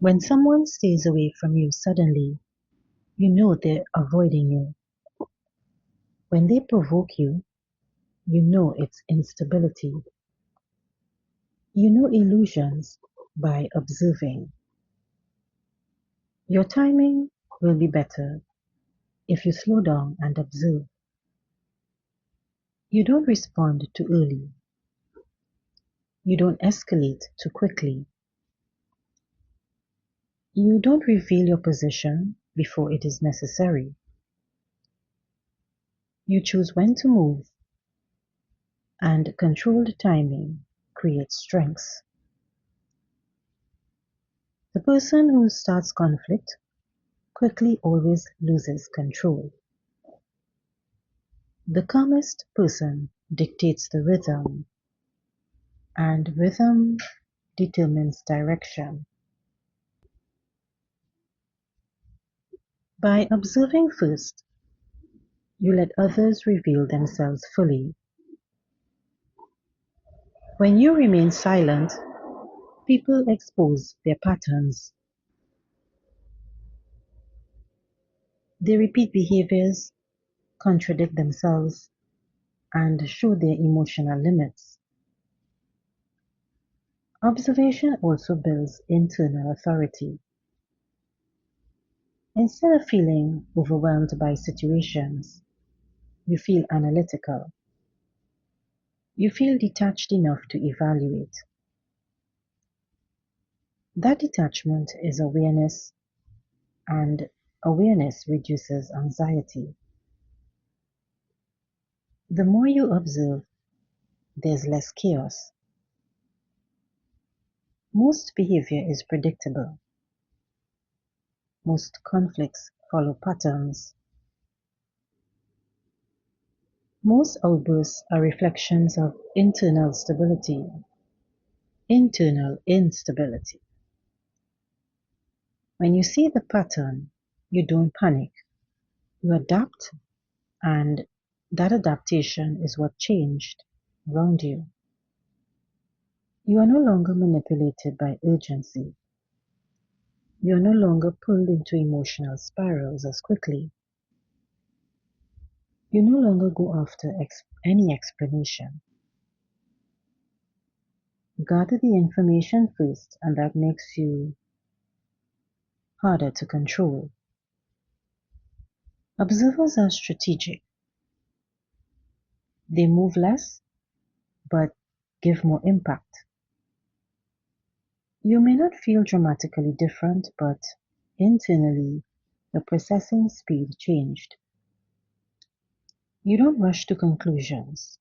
When someone stays away from you suddenly, you know they're avoiding you. When they provoke you, you know it's instability. You know illusions by observing. Your timing will be better if you slow down and observe. You don't respond too early. You don't escalate too quickly. You don't reveal your position before it is necessary. You choose when to move, and controlled timing creates strengths. The person who starts conflict quickly always loses control. The calmest person dictates the rhythm, and rhythm determines direction. By observing first, you let others reveal themselves fully. When you remain silent, people expose their patterns. They repeat behaviors, contradict themselves, and show their emotional limits. Observation also builds internal authority. Instead of feeling overwhelmed by situations, you feel analytical. You feel detached enough to evaluate. That detachment is awareness, and awareness reduces anxiety. The more you observe, there's less chaos. Most behavior is predictable. Most conflicts follow patterns. Most outbursts are reflections of internal stability, internal instability. When you see the pattern, you don't panic. You adapt, and that adaptation is what changed around you. You are no longer manipulated by urgency. You are no longer pulled into emotional spirals as quickly. You no longer go after any explanation. Gather the information first, and that makes you harder to control. Observers are strategic. They move less, but give more impact. You may not feel dramatically different, but internally, the processing speed changed. You don't rush to conclusions,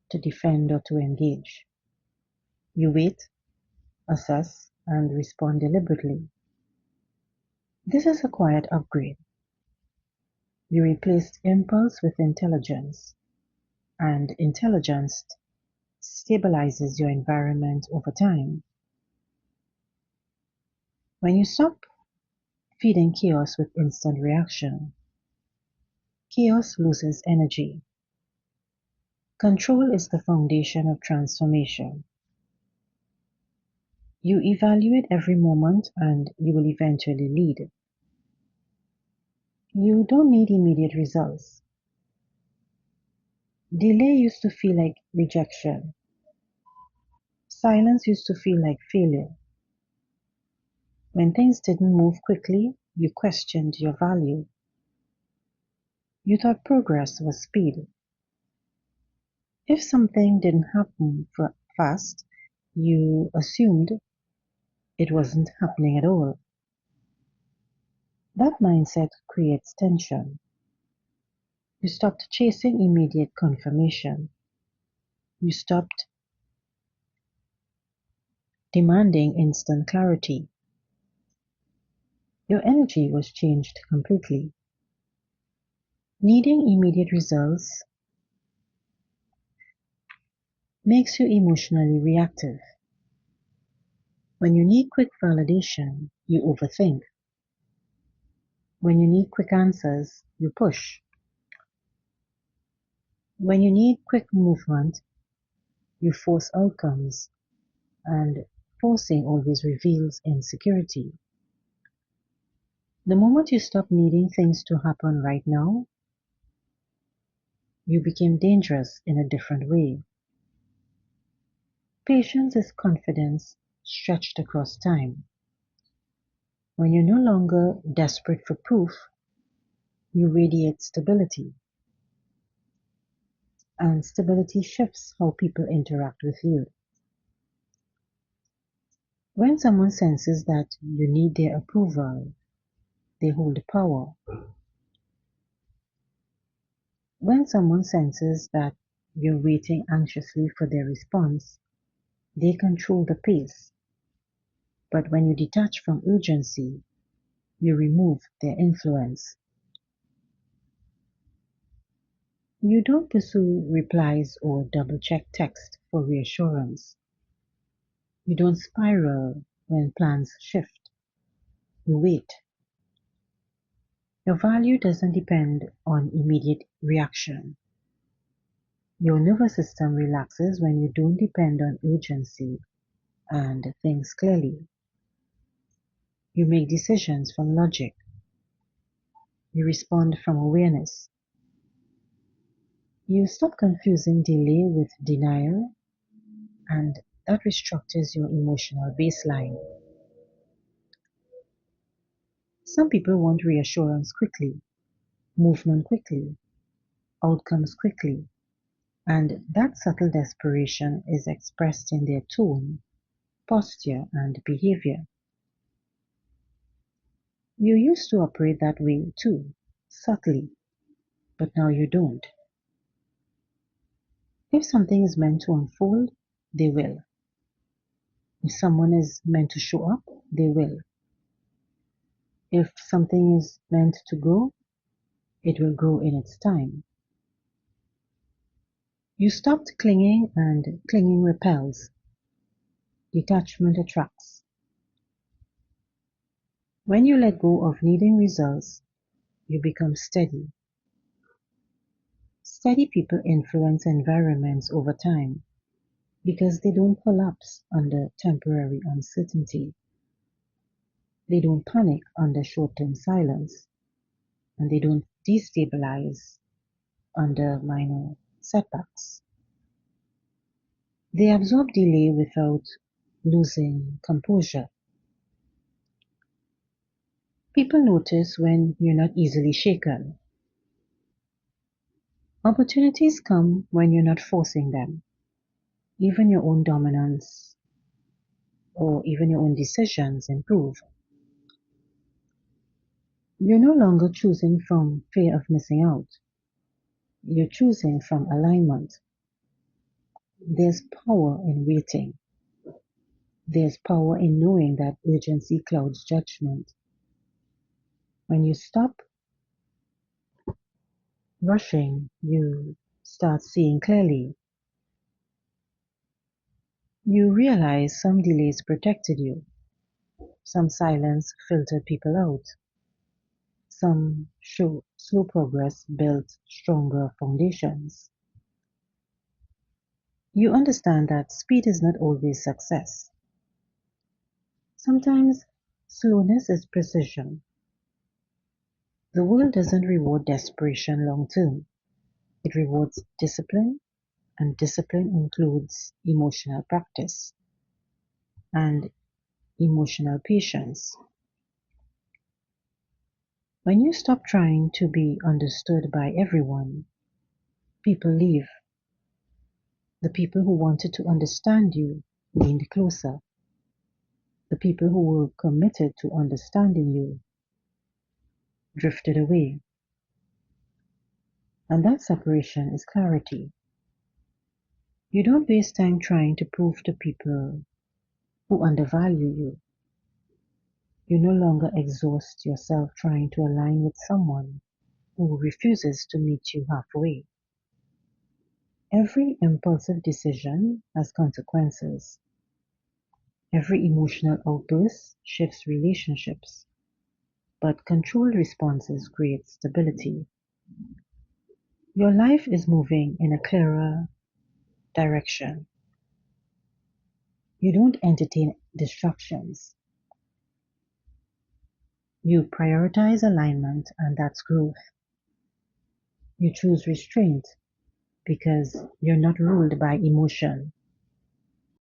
to defend or to engage. You wait, assess, and respond deliberately. This is a quiet upgrade. You replaced impulse with intelligence, and intelligence stabilizes your environment over time. When you stop feeding chaos with instant reaction, chaos loses energy. Control is the foundation of transformation. You evaluate every moment and you will eventually lead. You don't need immediate results. Delay used to feel like rejection. Silence used to feel like failure. When things didn't move quickly, you questioned your value. You thought progress was speed. If something didn't happen fast, you assumed it wasn't happening at all. That mindset creates tension. You stopped chasing immediate confirmation. You stopped demanding instant clarity. Your energy was changed completely. Needing immediate results makes you emotionally reactive. When you need quick validation, you overthink. When you need quick answers, you push. When you need quick movement, you force outcomes, and forcing always reveals insecurity. The moment you stop needing things to happen right now, you became dangerous in a different way. Patience is confidence stretched across time. When you're no longer desperate for proof, you radiate stability, and stability shifts how people interact with you. When someone senses that you need their approval, they hold power. When someone senses that you're waiting anxiously for their response, they control the pace. But when you detach from urgency, you remove their influence. You don't pursue replies or double check text for reassurance. You don't spiral when plans shift. You wait. Your value doesn't depend on immediate reaction. Your nervous system relaxes when you don't depend on urgency and things clearly. You make decisions from logic. You respond from awareness. You stop confusing delay with denial, and that restructures your emotional baseline. Some people want reassurance quickly, movement quickly, outcomes quickly, and that subtle desperation is expressed in their tone, posture, and behavior. You used to operate that way too, subtly, but now you don't. If something is meant to unfold, they will. If someone is meant to show up, they will. If something is meant to grow, it will grow in its time. You stopped clinging, and clinging repels. Detachment attracts. When you let go of needing results, you become steady. Steady people influence environments over time because they don't collapse under temporary uncertainty. They don't panic under short-term silence, and they don't destabilize under minor setbacks. They absorb delay without losing composure. People notice when you're not easily shaken. Opportunities come when you're not forcing them. Even your own dominance or even your own decisions improve. You're no longer choosing from fear of missing out. You're choosing from alignment. There's power in waiting. There's power in knowing that urgency clouds judgment. When you stop rushing, you start seeing clearly. You realize some delays protected you, some silence filtered people out, some slow progress built stronger foundations. You understand that speed is not always success. Sometimes slowness is precision. The world doesn't reward desperation long term. It rewards discipline, and discipline includes emotional practice and emotional patience. When you stop trying to be understood by everyone, people leave. The people who wanted to understand you leaned closer. The people who were committed to understanding you drifted away. And that separation is clarity. You don't waste time trying to prove to people who undervalue you. You no longer exhaust yourself trying to align with someone who refuses to meet you halfway. Every impulsive decision has consequences. Every emotional outburst shifts relationships, but controlled responses create stability. Your life is moving in a clearer direction. You don't entertain distractions. You prioritize alignment, and that's growth. You choose restraint because you're not ruled by emotion.